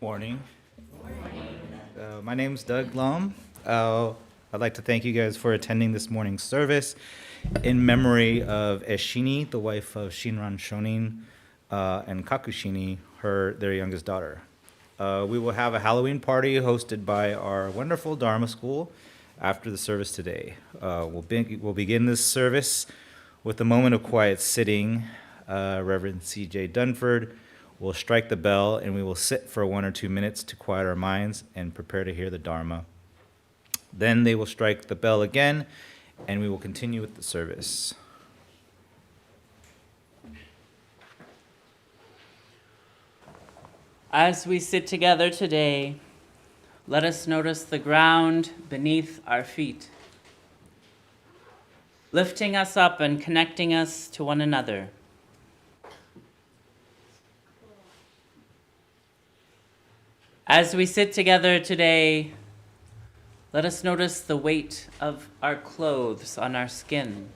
Morning. My name's Doug Lum. I'd like to thank you guys for attending this morning's service in memory of Eshini, the wife of Shinran Shonin, and Kakushini, their youngest daughter. We will have a Halloween party hosted by our wonderful Dharma school after the service today. We'll begin this service with a moment of quiet sitting. Reverend C.J. Dunford will strike the bell, and we will sit for 1 or 2 minutes to quiet our minds and prepare to hear the Dharma. Then they will strike the bell again, and we will continue with the service. As we sit together today, let us notice the ground beneath our feet, lifting us up and connecting us to one another. As we sit together today, let us notice the weight of our clothes on our skin,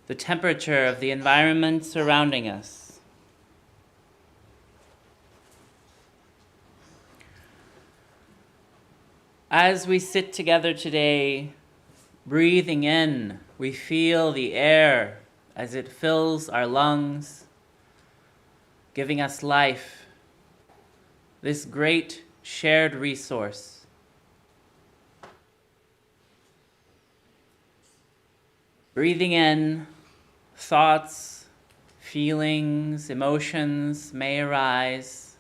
the temperature of the environment surrounding us. As we sit together today, breathing in, we feel the air as it fills our lungs, giving us life, this great shared resource. Breathing in, thoughts, feelings, emotions may arise.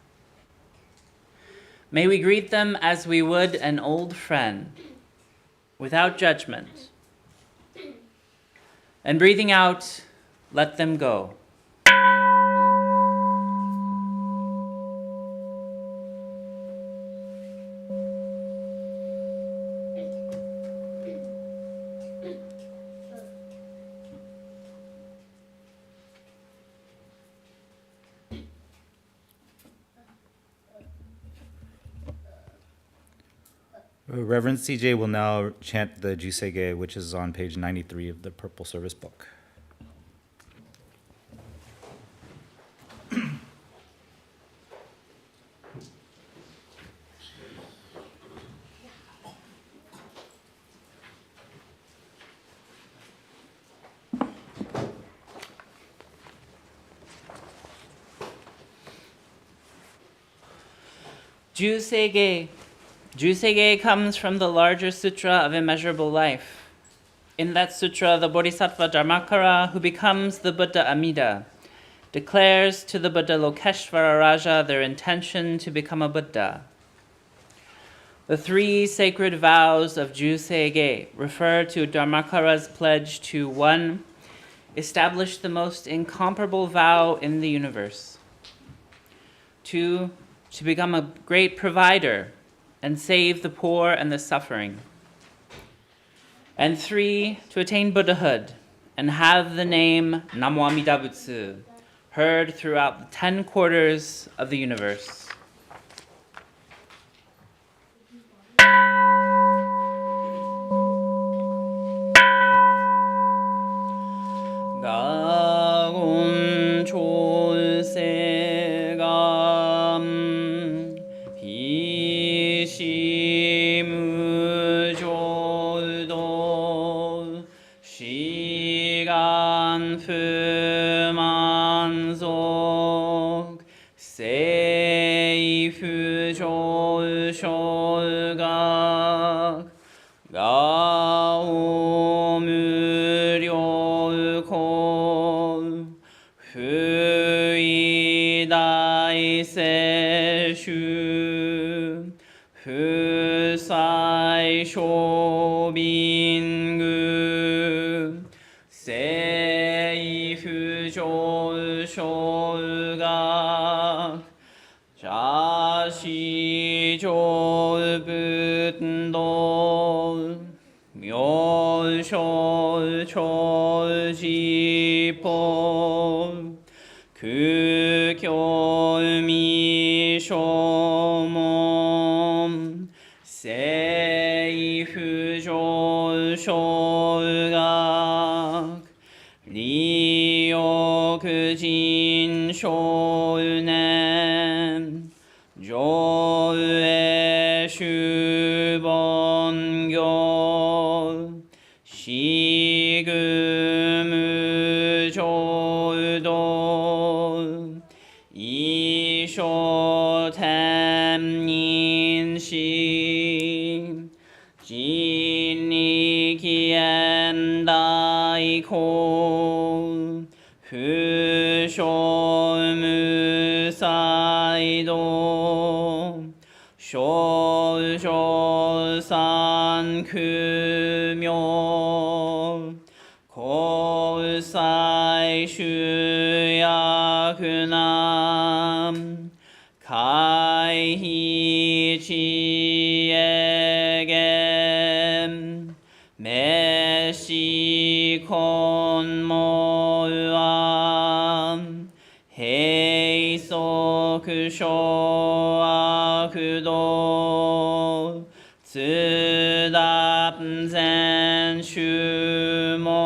May we greet them as we would an old friend, without judgment. And breathing out, let them go. Reverend CJ will now chant the Jusege, which is on page 93 of the Purple Service Book. Jusege. Jusege comes from the larger Sutra of Immeasurable Life. In that sutra, the Bodhisattva Dharmakara, who becomes the Buddha Amida, declares to the Buddha Lokeshvara Raja their intention to become a Buddha. The 3 sacred vows of Jusege refer to Dharmakara's pledge to 1. Establish the most incomparable vow in the universe. 2. To become a great provider and save the poor and the suffering. And 3, to attain Buddhahood and have the name Namo Amida Butsu heard throughout the 10 quarters of the universe. 가공 졸세감 비시무조도 시간 푸만속 세이프졸쇼각 가오무료콜 후이다이세슈 후사이쇼빈구 묘쇼각 자시조분도 묘쇼초지포 극교미쇼몸 세이프조쇼각 리오그진쇼냄 조에슈번교 시그무조도 이쇼템닌시 진리기엔다이코 후쇼무사이도 쇼쇼산크묘 고사이슈야그남 가이히지에겐 메시콘모암 헤이소크쇼아그도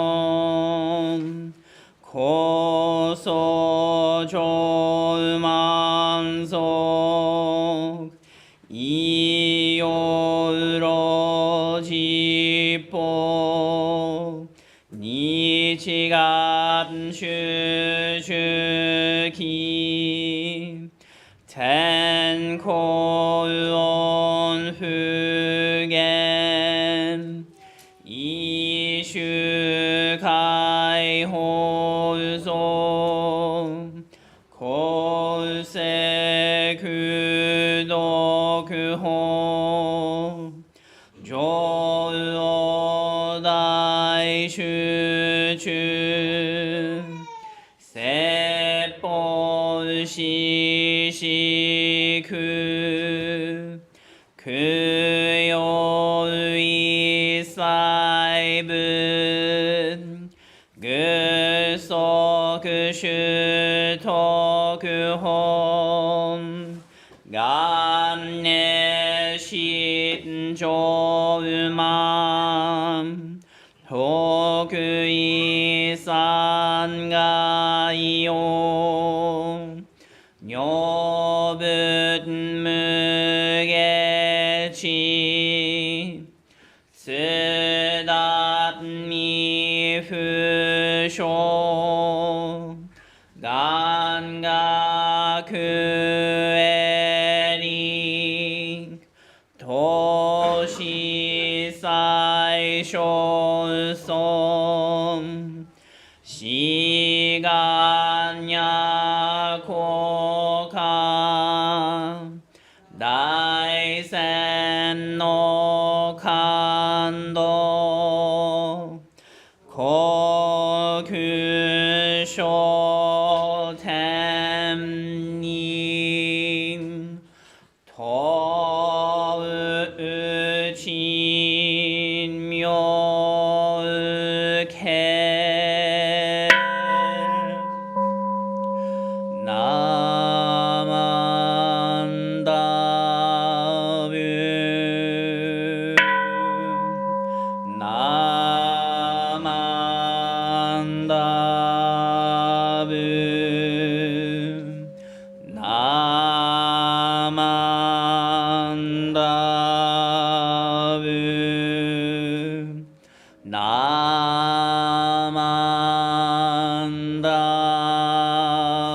쯔답센슈몬 고소조만속 이요로지포 니치감슈주기 텐코온후겐 이슈가이홀소 골세그도그호 조로다이슈주 세포시시그 그요이사이븐 그소그슈토그홈 감내신조음암 호그이산가이오 뇨붓무게치 쓰답미프쇼 간가그에릭 도시사이쇼솜 시간야코카 다이센노칸도 고규쇼템님 도으친묘케 나만다뷰 나만다뷰 나만다뷰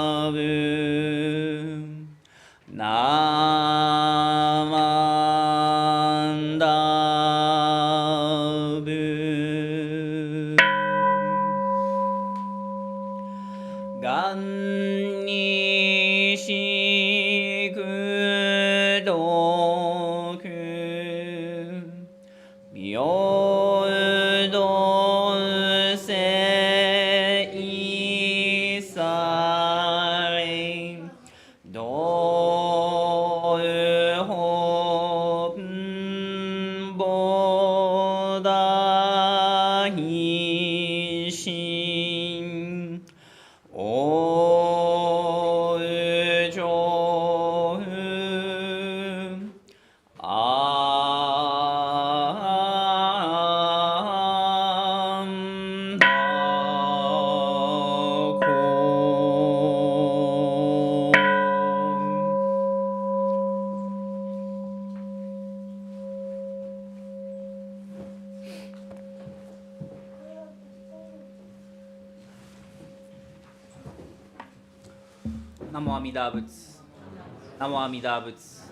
나만다뷰 나만다뷰 간니시그도그 묘도세 이사 Namo Amida Butsu. Namo Amida Butsu.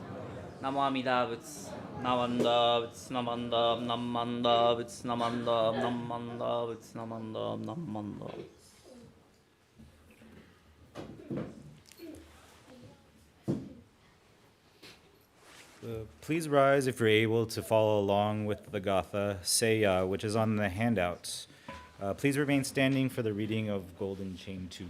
Namo Amida Butsu. Namanda Butsu. Namanda Namanda Butsu. Namanda Namanda Butsu. Namanda Namanda. Please rise if you're able to follow along with the Gatha Seya, which is on the handouts. Please remain standing for the reading of Golden Chain 2.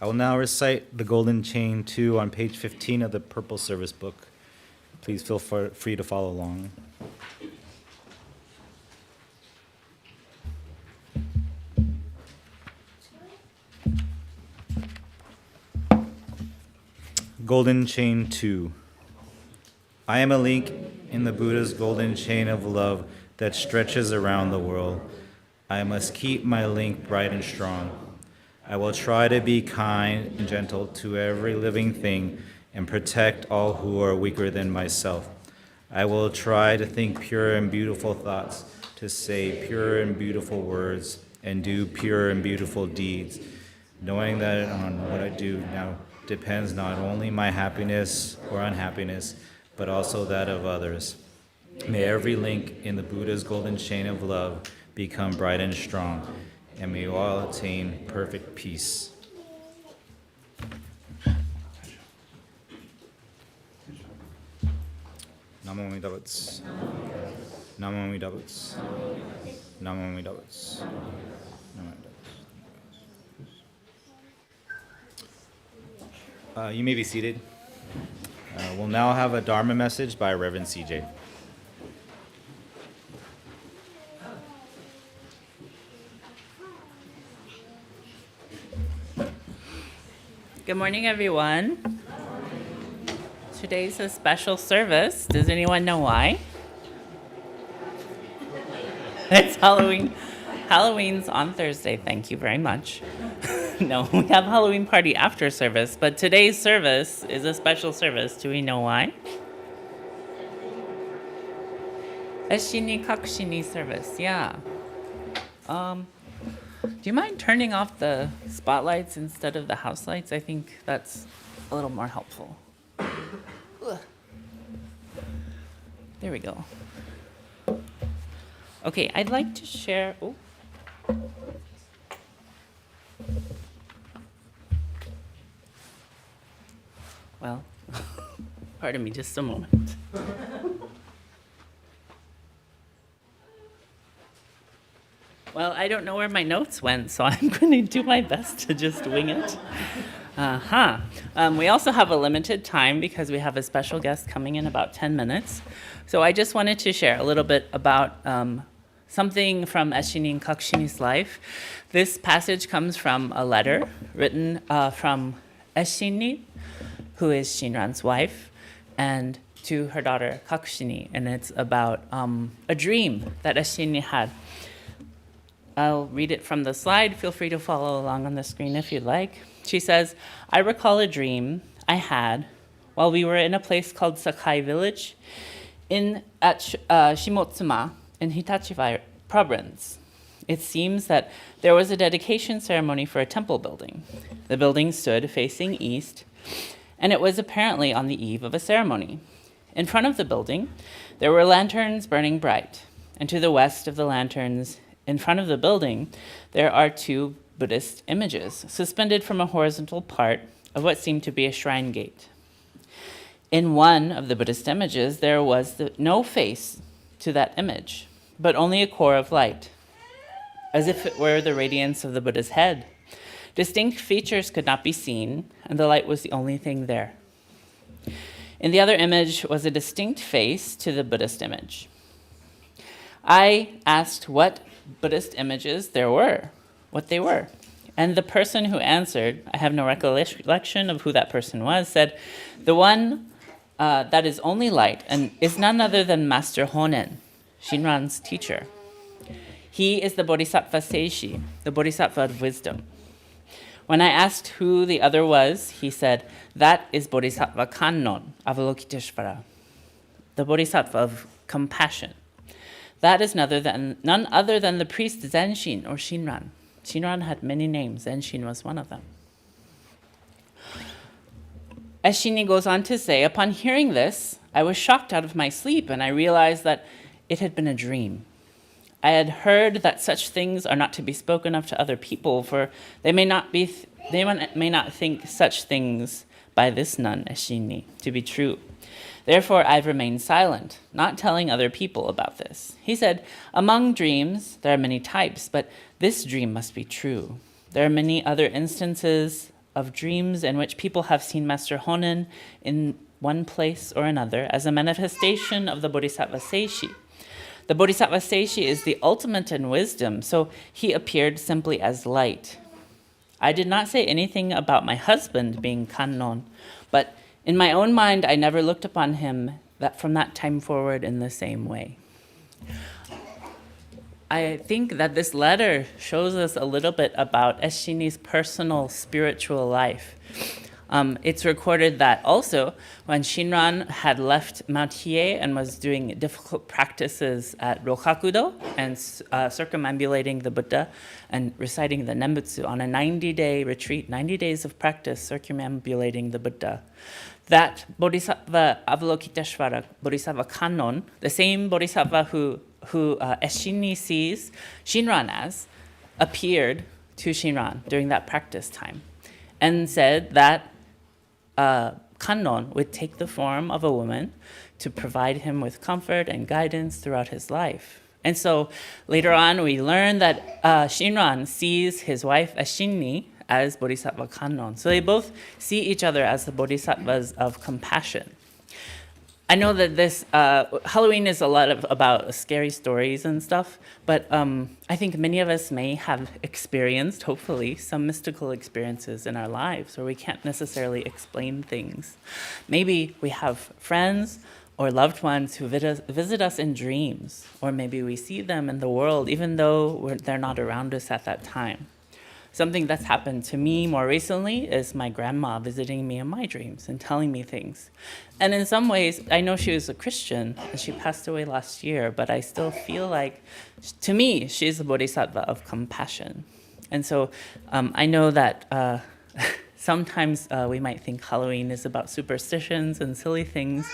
I will now recite the Golden Chain 2 on page 15 of the Purple Service Book. Please feel free to follow along. Golden Chain 2. I am a link in the Buddha's golden chain of love that stretches around the world. I must keep my link bright and strong. I will try to be kind and gentle to every living thing and protect all who are weaker than myself. I will try to think pure and beautiful thoughts, to say pure and beautiful words, and do pure and beautiful deeds, knowing that on what I do now depends not only my happiness or unhappiness, but also that of others. May every link in the Buddha's golden chain of love become bright and strong, and may you all attain perfect peace. Namo Amida Butsu. Namo Amida Butsu. Namo Amida Butsu. Namo Amida Butsu. You may be seated. We'll now have a Dharma message by Reverend CJ. Good morning, everyone. Today's a special service. Does anyone know why? It's Halloween. Halloween's on Thursday. Thank you very much. No, we have Halloween party after service, but today's service is a special service. Do we know why? Eshini Kakshini service, yeah. Do you mind turning off the spotlights instead of the house lights? I think that's a little more helpful. There we go. Okay, I'd like to share. Oh. Well, pardon me just a moment. Well, I don't know where my notes went, so I'm going to do my best to just wing it. We also have a limited time because we have a special guest coming in about 10 minutes. So I just wanted to share a little bit about something from Eshini and Kakshini's life. This passage comes from a letter written from Eshini, who is Shinran's wife, and to her daughter Kakshini, and it's about a dream that Eshini had. I'll read it from the slide. Feel free to follow along on the screen if you'd like. She says, I recall a dream I had while we were in a place called Sakai village at Shimotsuma in Hitachi province. It seems that there was a dedication ceremony for a temple building. The building stood facing east, and it was apparently on the eve of a ceremony. In front of the building, there were lanterns burning bright, and to the west of the lanterns, in front of the building, there are two Buddhist images suspended from a horizontal part of what seemed to be a shrine gate. In one of the Buddhist images, there was no face to that image, but only a core of light, as if it were the radiance of the Buddha's head. Distinct features could not be seen, and the light was the only thing there. In the other image was a distinct face to the Buddhist image. I asked what Buddhist images there were, what they were. And the person who answered, I have no recollection of who that person was, said, the one that is only light and is none other than Master Honen, Shinran's teacher. He is the Bodhisattva Seishi, the Bodhisattva of wisdom. When I asked who the other was, he said, that is Bodhisattva Kannon, Avalokiteshvara, the Bodhisattva of compassion. That is none other than the priest Zenshin or Shinran. Shinran had many names. Zenshin was one of them. Eshini goes on to say, upon hearing this, I was shocked out of my sleep, and I realized that it had been a dream. I had heard that such things are not to be spoken of to other people, for they may not think such things by this nun, Eshini, to be true. Therefore, I've remained silent, not telling other people about this. He said, among dreams, there are many types, but this dream must be true. There are many other instances of dreams in which people have seen Master Honen in one place or another as a manifestation of the Bodhisattva Seishi. The Bodhisattva Seishi is the ultimate in wisdom, so he appeared simply as light. I did not say anything about my husband being Kannon, but in my own mind, I never looked upon him from that time forward in the same way. I think that this letter shows us a little bit about Eshini's personal spiritual life. It's recorded that also when Shinran had left Mount Hiei and was doing difficult practices at Rokakudo and circumambulating the Buddha and reciting the Nembutsu on a 90-day retreat, 90 days of practice circumambulating the Buddha, that Bodhisattva Avalokiteshvara, Bodhisattva Kannon, the same Bodhisattva who Eshini sees Shinran as, appeared to Shinran during that practice time and said that Kannon would take the form of a woman to provide him with comfort and guidance throughout his life. And so later on, we learn that Shinran sees his wife Eshini as Bodhisattva Kannon. So they both see each other as the Bodhisattvas of compassion. I know that this Halloween is a lot about scary stories and stuff, but I think many of us may have experienced, hopefully, some mystical experiences in our lives where we can't necessarily explain things. Maybe we have friends or loved ones who visit us in dreams, or maybe we see them in the world even though they're not around us at that time. Something that's happened to me more recently is my grandma visiting me in my dreams and telling me things. And in some ways, I know she was a Christian and she passed away last year, but I still feel like, to me, she's the Bodhisattva of compassion. And so I know that sometimes we might think Halloween is about superstitions and silly things,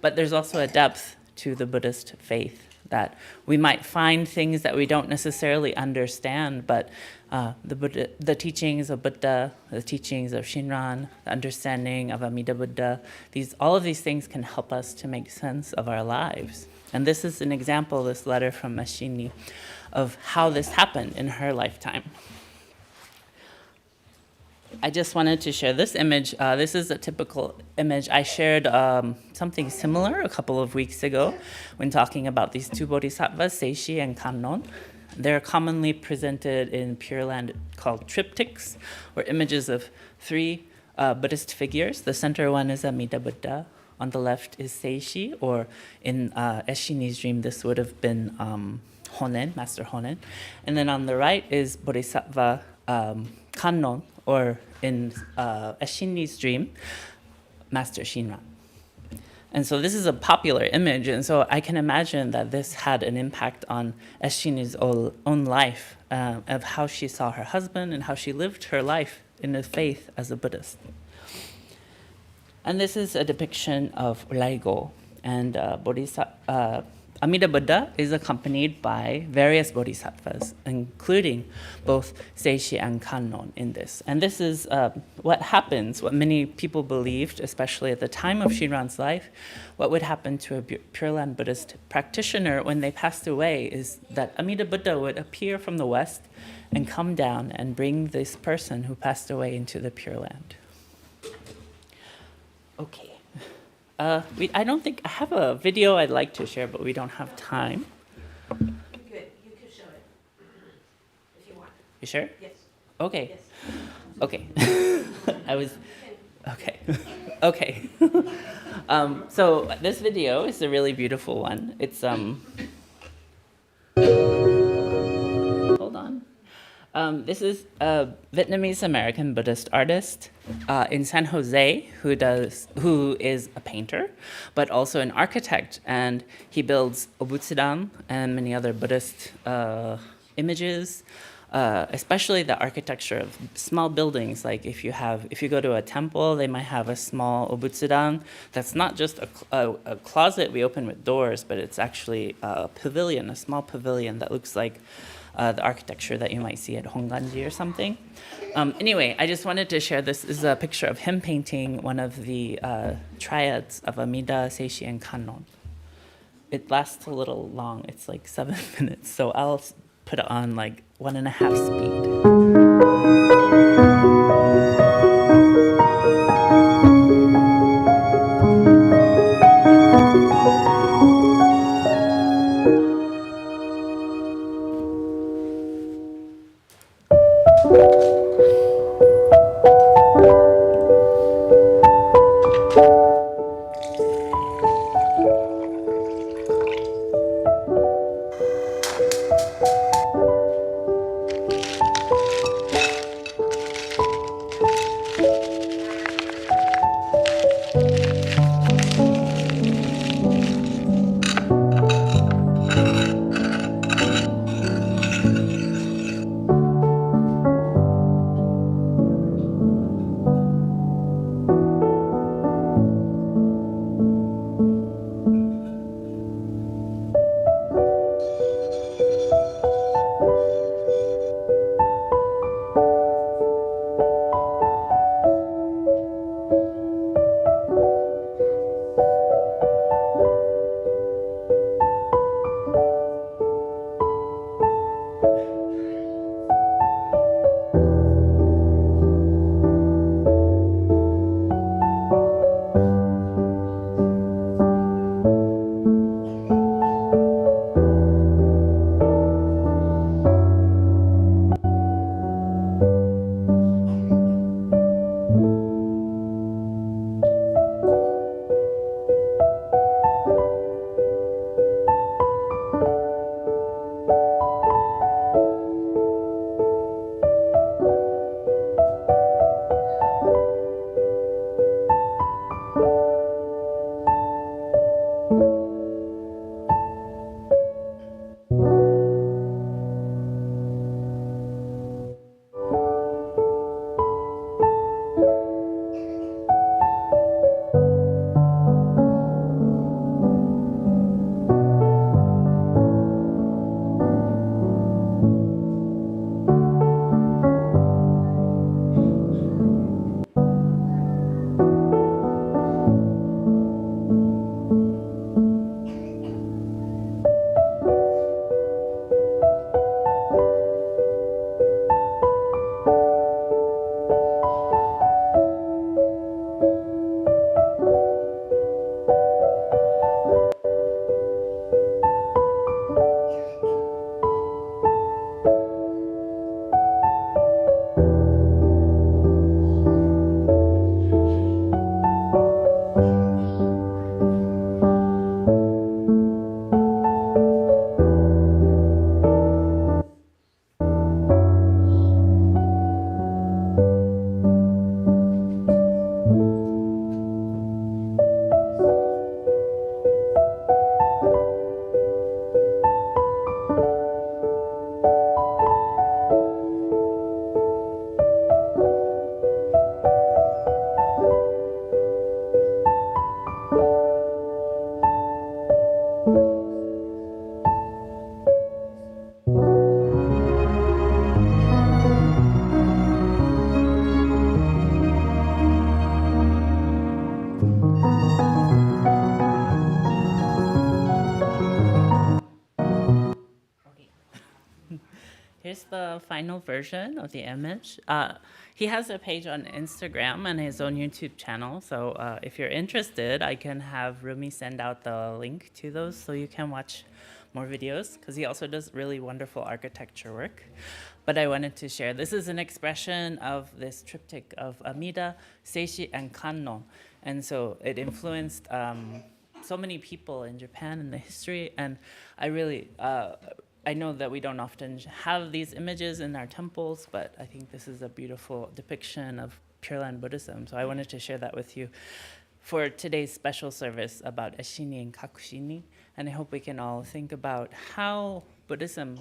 but there's also a depth to the Buddhist faith, that we might find things that we don't necessarily understand, but the teachings of Buddha, the teachings of Shinran, the understanding of Amida Buddha, all of these things can help us to make sense of our lives. And this is an example, this letter from Ashini, of how this happened in her lifetime. I just wanted to share this image. This is a typical image. I shared something similar a couple of weeks ago when talking about these two bodhisattvas, Seishi and Kannon. They're commonly presented in Pure Land called triptychs, or images of three Buddhist figures. The center one is Amida Buddha. On the left is Seishi, or in Eshini's dream, this would have been Honen, Master Honen. And then on the right is Bodhisattva Kannon, or in Eshini's dream, Master Shinran. And so this is a popular image, and so I can imagine that this had an impact on Eshini's own life, of how she saw her husband and how she lived her life in the faith as a Buddhist. And this is a depiction of Laigo, and Amida Buddha is accompanied by various bodhisattvas, including both Seishi and Kannon in this. And this is what happens, what many people believed, especially at the time of Shinran's life, what would happen to a Pure Land Buddhist practitioner when they passed away is that Amida Buddha would appear from the west and come down and bring this person who passed away into the Pure Land. Okay. I don't think I have a video I'd like to share, but we don't have time. Good. You could show it if you want. You sure? Yes. Okay. Yes. Okay. I was. Okay. Okay. So this video is a really beautiful one. It's Hold on. This is a Vietnamese American Buddhist artist in San Jose who is a painter, but also an architect, and he builds obutsudan and many other Buddhist images, especially the architecture of small buildings. Like if you go to a temple, they might have a small obutsudan that's not just a closet we open with doors, but it's actually a pavilion, a small pavilion that looks like the architecture that you might see at Honganji or something. Anyway, I just wanted to share, this is a picture of him painting one of the triads of Amida, Seishi, and Kannon. It lasts a little long. It's like 7 minutes, so I'll put it on like 1.5 speed. here's the final version of the image. He has a page on Instagram and his own YouTube channel. So if you're interested, I can have Rumi send out the link to those so you can watch more videos, because he also does really wonderful architecture work. But I wanted to share, this is an expression of this triptych of Amida, Seishi, and Kanno. And so it influenced so many people in Japan in the history. And I really, I know that we don't often have these images in our temples, but I think this is a beautiful depiction of Pure Land Buddhism. So I wanted to share that with you for today's special service about Eshini and Kakushini. And I hope we can all think about how Buddhism,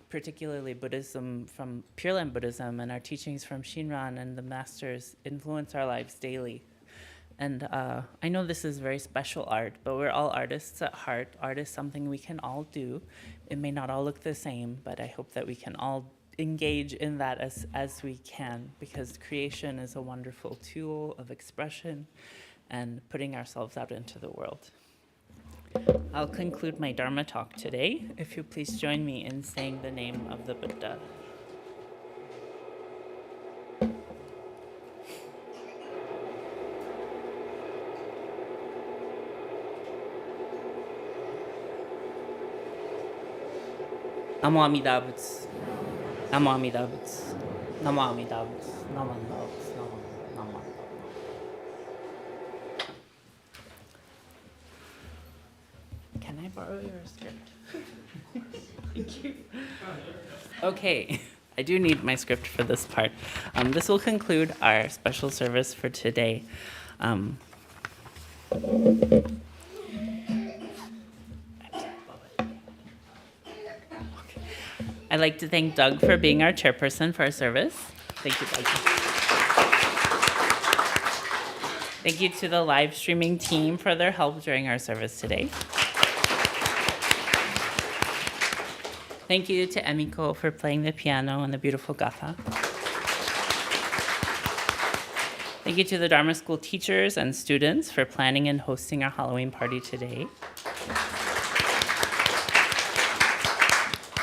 particularly Buddhism from Pure Land Buddhism and our teachings from Shinran and the masters, influence our lives daily. And I know this is very special art, but we're all artists at heart. Art is something we can all do. It may not all look the same, but I hope that we can all engage in that as we can, because creation is a wonderful tool of expression and putting ourselves out into the world. I'll conclude my Dharma talk today. If you please join me in saying the name of the Buddha. Namo Amida Butsu. Namo Amida Butsu. Namo Amida Butsu. Namo Amida Butsu. Namo. Can I borrow your script? Thank you. Okay, I do need my script for this part. This will conclude our special service for today. I'd like to thank Doug for being our chairperson for our service. Thank you, Doug. Thank you to the live streaming team for their help during our service today. Thank you to Emiko for playing the piano and the beautiful gatha. Thank you to the Dharma School teachers and students for planning and hosting our Halloween party today.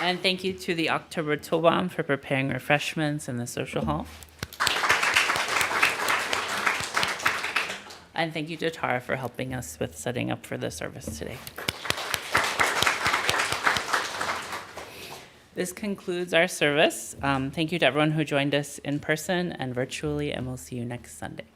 And thank you to the October Tobam for preparing refreshments in the social hall. And thank you to Tara for helping us with setting up for the service today. This concludes our service. Thank you to everyone who joined us in person and virtually, and we'll see you next Sunday.